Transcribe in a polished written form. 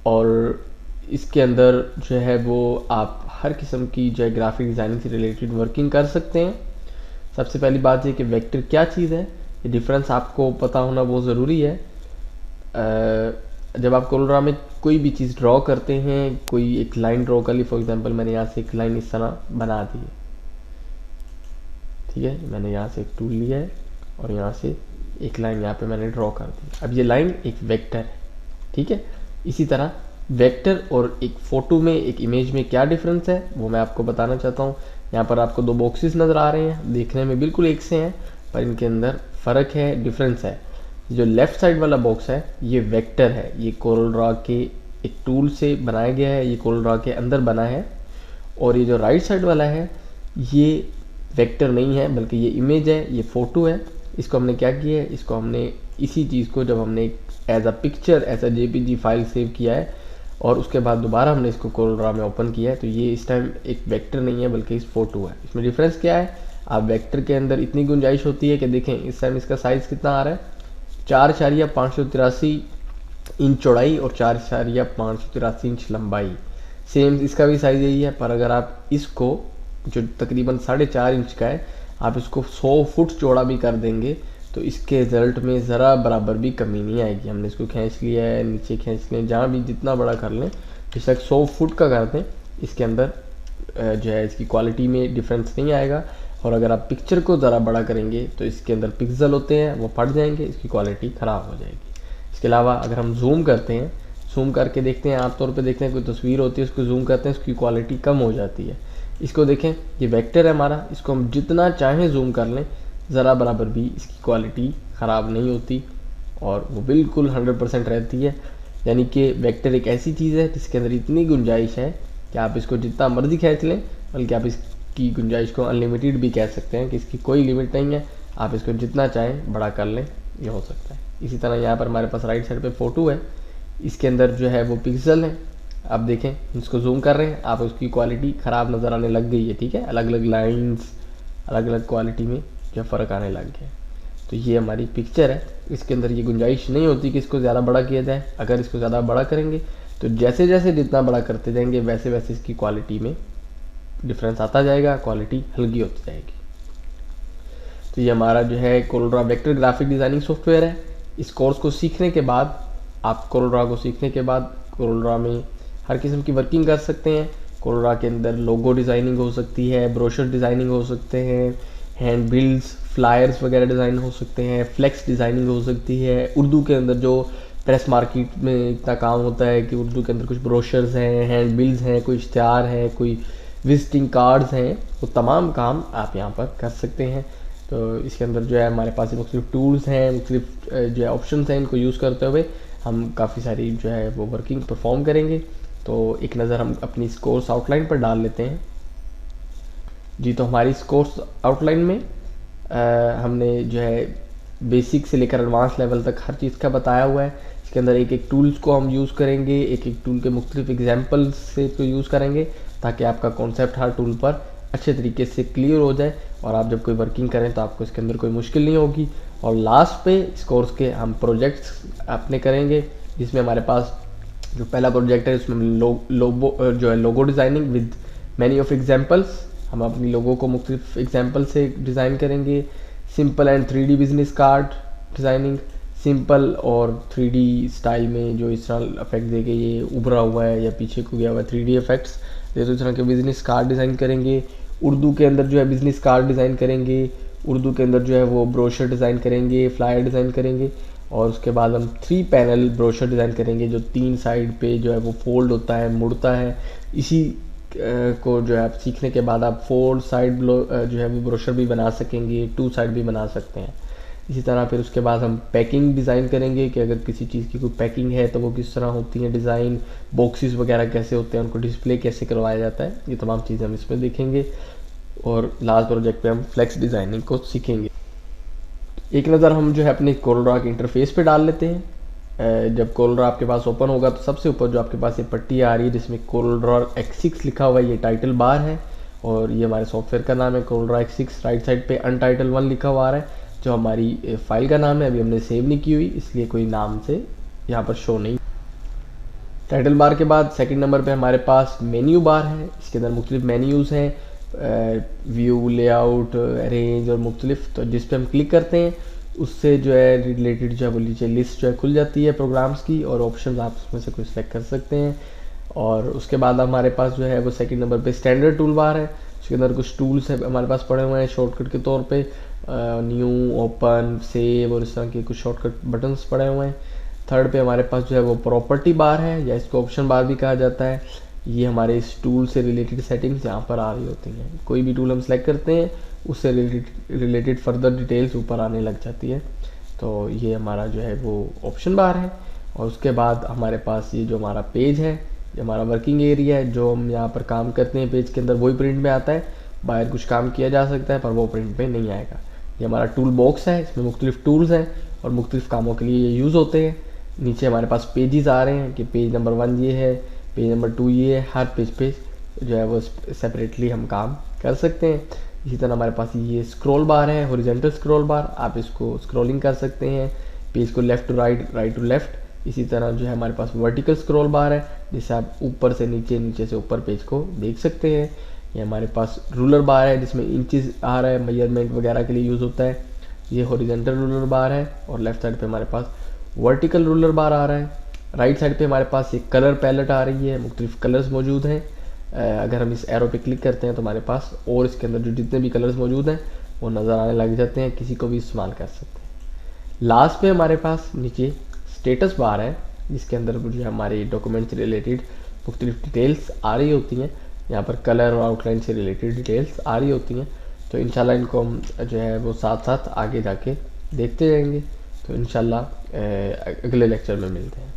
और इसके अंदर जो है वो आप हर किस्म की जो है ग्राफिक डिज़ाइनिंग से रिलेटेड वर्किंग कर सकते हैं। सबसे पहली बात ये कि वेक्टर क्या चीज़ है, ये डिफरेंस आपको पता होना बहुत ज़रूरी है। जब आप कोलोरा में कोई भी चीज़ ड्रॉ करते हैं, कोई एक लाइन ड्रॉ कर ली, फॉर एग्जांपल मैंने यहाँ से एक लाइन इस तरह बना दी है, ठीक है, मैंने यहाँ से एक टूल लिया है और यहाँ से एक लाइन यहाँ पे मैंने ड्रॉ कर दी। अब ये लाइन एक वेक्टर है, ठीक है। इसी तरह वेक्टर और एक फ़ोटो में, एक इमेज में क्या डिफरेंस है वो मैं आपको बताना चाहता हूँ। यहाँ पर आपको दो बॉक्सेस नज़र आ रहे हैं, देखने में बिल्कुल एक से हैं पर इनके अंदर फ़र्क है, डिफरेंस है। जो लेफ़्ट साइड वाला बॉक्स है ये वेक्टर है, ये कोरलड्रॉ के एक टूल से बनाया गया है, ये कोरलड्रॉ के अंदर बना है। और ये जो राइट साइड वाला है ये वेक्टर नहीं है बल्कि ये इमेज है, ये फ़ोटो है। इसको हमने क्या किया है, इसको हमने इसी चीज़ को जब हमने as a picture, as a JPG file save किया है और उसके बाद दोबारा हमने इसको कोरलड्रॉ में ओपन किया है, तो ये इस टाइम एक वेक्टर नहीं है बल्कि इस फोटो है। इसमें डिफरेंस क्या है, आप वेक्टर के अंदर इतनी गुंजाइश होती है कि देखें इस टाइम इसका साइज़ कितना आ रहा है, 4.583 इंच चौड़ाई और 4.583 इंच लंबाई। सेम इसका भी साइज़ यही है, पर अगर आप इसको जो तकरीबन 4.5 इंच का है, आप इसको 100 फुट चौड़ा भी कर देंगे तो इसके रिजल्ट में ज़रा बराबर भी कमी नहीं आएगी। हमने इसको खींच लिया है, नीचे खींच लें, जहाँ भी जितना बड़ा कर लें, बेशक 100 फुट का कर दें, इसके अंदर जो है इसकी क्वालिटी में डिफरेंस नहीं आएगा। और अगर आप पिक्चर को ज़रा बड़ा करेंगे तो इसके अंदर पिक्सल होते हैं, वो फट जाएंगे, इसकी क्वालिटी ख़राब हो जाएगी। इसके अलावा अगर हम जूम करते हैं, जूम करके देखते हैं, आमतौर पे देखते हैं कोई तस्वीर होती है उसको जूम करते हैं, उसकी क्वालिटी कम हो जाती है। इसको देखें, ये वेक्टर है हमारा, इसको हम जितना चाहें जूम कर लें, ज़रा बराबर भी इसकी क्वालिटी ख़राब नहीं होती और वो बिल्कुल 100% रहती है। यानी कि वेक्टर एक ऐसी चीज़ है जिसके अंदर इतनी गुंजाइश है कि आप इसको जितना मर्जी खींच लें, बल्कि आप इसकी गुंजाइश को अनलिमिटेड भी कह सकते हैं कि इसकी कोई लिमिट नहीं है, आप इसको जितना चाहें बड़ा कर लें, ये हो सकता है। इसी तरह यहाँ पर हमारे पास राइट साइड पे फ़ोटो है, इसके अंदर जो है वो पिक्सल है। आप देखें, इसको जूम कर रहे हैं, आप उसकी क्वालिटी ख़राब नज़र आने लग गई है, ठीक है, अलग अलग लाइन्स, अलग अलग क्वालिटी में जो फ़र्क आने लग गया। तो ये हमारी पिक्चर है, इसके अंदर ये गुंजाइश नहीं होती कि इसको ज़्यादा बड़ा किया जाए। अगर इसको ज़्यादा बड़ा करेंगे तो जैसे जैसे जितना बड़ा करते जाएंगे वैसे वैसे इसकी क्वालिटी में डिफरेंस आता जाएगा, क्वालिटी हल्की होती जाएगी। तो ये हमारा जो है CorelDRAW vector graphic designing software है। इस कोर्स को सीखने के बाद, आप कोरलड्रॉ को सीखने के बाद कोरलड्रॉ में हर किस्म की वर्किंग कर सकते हैं। कोरलड्रॉ के अंदर लोगो डिज़ाइनिंग हो सकती है, ब्रोशर डिज़ाइनिंग हो सकते हैं, हैंड बिल्ड्स, फ्लायर्स वगैरह डिज़ाइन हो सकते हैं, फ्लेक्स डिज़ाइनिंग हो सकती है। उर्दू के अंदर जो प्रेस मार्केट में इतना काम होता है कि उर्दू के अंदर कुछ ब्रोशर्स हैं, हैंड बिल्ड्स हैं, कोई इश्तिहार हैं, कोई विजिटिंग कार्ड्स हैं, वो तमाम काम आप यहाँ पर कर सकते हैं। तो इसके अंदर जो है हमारे पास मुख्तलिफ टूल्स हैं, मुख्तलिफ जो है ऑप्शन हैं, इनको यूज़ करते हुए हम काफ़ी सारी जो है वो वर्किंग परफॉर्म करेंगे। तो एक नज़र हम अपनी इस कोर्स आउटलाइन पर डाल लेते हैं जी। तो हमारी इस कोर्स आउटलाइन में हमने जो है बेसिक से लेकर एडवांस लेवल तक हर चीज़ का बताया हुआ है। इसके अंदर एक एक टूल्स को हम यूज़ करेंगे, एक एक टूल के मुख्तलिफ एग्जाम्पल्स से इसको यूज़ करेंगे ताकि आपका कॉन्सेप्ट हर टूल पर अच्छे तरीके से क्लियर हो जाए और आप जब कोई वर्किंग करें तो आपको इसके अंदर कोई मुश्किल नहीं होगी। और लास्ट पे इस कोर्स के हम प्रोजेक्ट्स अपने करेंगे, जिसमें हमारे पास जो पहला प्रोजेक्ट है उसमें logo designing with many of examples. हम अपनी लोगों को मुख्तलिफ एग्जाम्पल से डिज़ाइन करेंगे। Simple and 3D business card designing, simple और 3D स्टाइल में जो इस तरह इफेक्ट देके ये उभरा हुआ है या पीछे को गया हुआ है 3D इफेक्ट्स, तो इस तरह के बिजनेस कार्ड डिज़ाइन करेंगे। उर्दू के अंदर जो है बिजनेस कार्ड डिज़ाइन करेंगे, उर्दू के अंदर जो है वो ब्रोशर डिज़ाइन करेंगे, फ्लायर डिज़ाइन करेंगे। और उसके बाद हम 3 पैनल ब्रोशर डिज़ाइन करेंगे जो 3 साइड पे जो है वो फोल्ड होता है, मुड़ता है। इसी को जो है आप सीखने के बाद आप 4 साइड जो है वो ब्रोशर भी बना सकेंगे, 2 साइड भी बना सकते हैं। इसी तरह फिर उसके बाद हम पैकिंग डिज़ाइन करेंगे कि अगर किसी चीज़ की कोई पैकिंग है तो वो किस तरह होती है, डिज़ाइन बॉक्सेस वगैरह कैसे होते हैं, उनको डिस्प्ले कैसे करवाया जाता है, ये तमाम चीज़ें हम इसमें देखेंगे। और लास्ट प्रोजेक्ट पे हम फ्लेक्स डिज़ाइनिंग को सीखेंगे। एक नज़र हम जो है अपने कोरलड्रॉ के इंटरफेस पे डाल लेते हैं। जब कोरलड्रॉ आपके पास ओपन होगा तो सबसे ऊपर जो आपके पास ये पट्टी आ रही है जिसमें कोरलड्रॉ X6 लिखा हुआ है, ये टाइटल बार है और ये हमारे सॉफ्टवेयर का नाम है कोरलड्रॉ X6। राइट साइड पे अनटाइटल 1 लिखा हुआ आ रहा है जो हमारी फाइल का नाम है। अभी हमने सेव नहीं की हुई इसलिए कोई नाम से यहाँ पर शो नहीं। टाइटल बार के बाद सेकंड नंबर पे हमारे पास मेन्यू बार है। इसके अंदर मुख्तलिफ मेन्यूज़ हैं, व्यू, लेआउट, अरेंज और मुख्तलिफ। तो जिस पे हम क्लिक करते हैं उससे जो है रिलेटेड जो है वो नीचे लिस्ट जो है खुल जाती है प्रोग्राम्स की, और ऑप्शन आप उसमें से कोई सेलेक्ट कर सकते हैं। और उसके बाद हमारे पास जो है वो सेकंड नंबर पे स्टैंडर्ड टूल बार है। उसके अंदर कुछ टूल्स है हमारे पास पड़े हुए हैं शॉर्टकट के तौर पे, न्यू, ओपन, सेव और इस तरह के कुछ शॉर्टकट बटन्स पड़े हुए हैं। थर्ड पे हमारे पास जो है वो प्रॉपर्टी बार है, या इसको ऑप्शन बार भी कहा जाता है। ये हमारे इस टूल से रिलेटेड सेटिंग्स यहाँ पर आ रही होती हैं। कोई भी टूल हम सेलेक्ट करते हैं उससे रिलेटेड फर्दर डिटेल्स ऊपर आने लग जाती है। तो ये हमारा जो है वो ऑप्शन बार है। और उसके बाद हमारे पास ये जो हमारा पेज है, ये हमारा वर्किंग एरिया है, जो हम यहाँ पर काम करते हैं पेज के अंदर वही प्रिंट में आता है। बाहर कुछ काम किया जा सकता है पर वो प्रिंट में नहीं आएगा। ये हमारा टूल बॉक्स है, इसमें मुख्तलिफ टूल्स हैं और मुख्तलिफ कामों के लिए ये यूज़ होते हैं। नीचे हमारे पास पेजेस आ रहे हैं कि पेज नंबर 1 ये है, पेज नंबर 2 ये है। हर पेज पे जो है वो सेपरेटली हम काम कर सकते हैं। इसी तरह हमारे पास ये स्क्रॉल बार है, हॉरिजॉन्टल स्क्रॉल बार, आप इसको स्क्रॉलिंग कर सकते हैं पेज को left to right, right to left. इसी तरह जो है हमारे पास वर्टिकल स्क्रॉल बार है, जिससे आप ऊपर से नीचे, नीचे से ऊपर पेज को देख सकते हैं। ये हमारे पास रूलर बार है, जिसमें इंचेस आ रहा है, मेजरमेंट वगैरह के लिए यूज़ होता है। ये हॉरिजॉन्टल रूलर बार है। और लेफ्ट साइड पे हमारे पास वर्टिकल रूलर बार आ रहा है। राइट साइड पे हमारे पास एक कलर पैलेट आ रही है, मुख्तलिफ कलर्स मौजूद हैं। अगर हम इस एरो पे क्लिक करते हैं तो हमारे पास और इसके अंदर जो जितने भी कलर्स मौजूद हैं वो नज़र आने लग जाते हैं, किसी को भी इस्तेमाल कर सकते हैं। लास्ट पे हमारे पास नीचे स्टेटस बार है, जिसके अंदर जो है हमारे डॉक्यूमेंट से रिलेटेड मुख्तलिफ डिटेल्स आ रही होती हैं। यहाँ पर कलर और आउटलाइन से रिलेटेड डिटेल्स आ रही होती हैं। तो इंशाल्लाह इनको हम जो है वो साथ साथ आगे जाके देखते जाएंगे। तो इंशाल्लाह अगले लेक्चर में मिलते हैं।